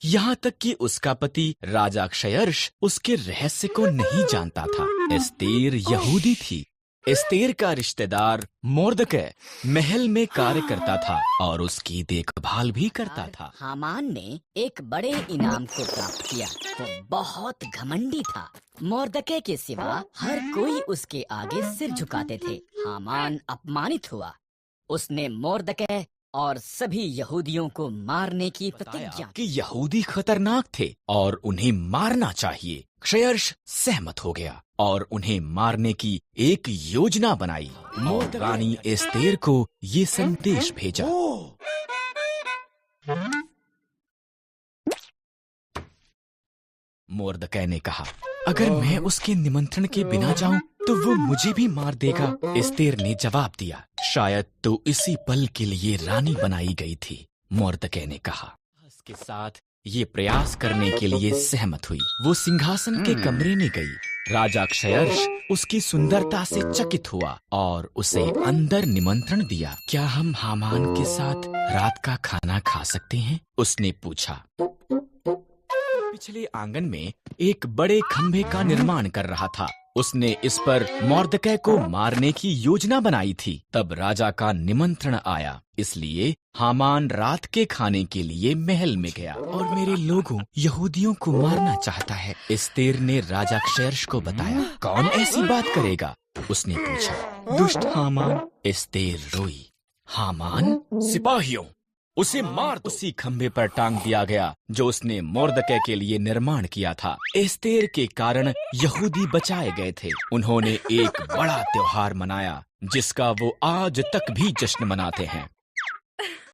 यहाँ तक कि उसका पति राजा क्षयर्ष उसके रहस्य को नहीं जानता था। एस्तेर यहूदी थी। एस्तेर का रिश्तेदार मोर्दकै महल में कार्य करता था और उसकी देखभाल भी करता था। हामान ने एक बड़े इनाम को प्राप्त किया। वो बहुत घमंडी था। मोर्दकै के सिवा हर कोई उसके आगे सिर झुकाते थे। हामान अपमानित हुआ। उसने मोर्दकै और सभी यहूदियों को मारने की प्रतिज्ञा कि यहूदी खतरनाक थे और उन्हें मारना चाहिए। क्षयर्ष सहमत हो गया और उन्हें मारने की एक योजना बनाई और रानी एस्तेर को ये संदेश भेजा। मोर्दकै ने कहा, अगर मैं उसके निमंत्रण के बिना जाऊं तो वो मुझे भी मार देगा। एस्तेर ने जवाब दिया, शायद तो इसी पल के लिए रानी बनाई गई थी। मोर्दकै ने कहा। इसके साथ ये प्रयास करने के लिए सहमत हुई। वो सिंहासन के कमरे में गई। राजा क्षयर्ष उसकी सुंदरता से चकित हुआ और उसे अंदर निमंत्रण दिया। क्या हम हामान के साथ रात का खाना खा सकते हैं? उसने पूछा। पिछले आंगन में एक बड़े खंभे का निर्माण कर रहा था। उसने इस पर मोर्दकै को मारने की योजना बनाई थी। तब राजा का निमंत्रण आया, इसलिए हामान रात के खाने के लिए महल में गया और मेरे लोगों यहूदियों को मारना चाहता है। एस्तेर ने राजा क्षयर्ष को बताया। कौन ऐसी बात करेगा? उसने पूछा। दुष्ट हामान। एस्तेर रोई। हामान? सिपाहियों, उसे मार दो। उसी खंभे पर टांग दिया गया जो उसने मोर्दकै के लिए निर्माण किया था। एस्तेर के कारण यहूदी बचाए गए थे। उन्होंने एक बड़ा त्योहार मनाया जिसका वो आज तक भी जश्न मनाते हैं।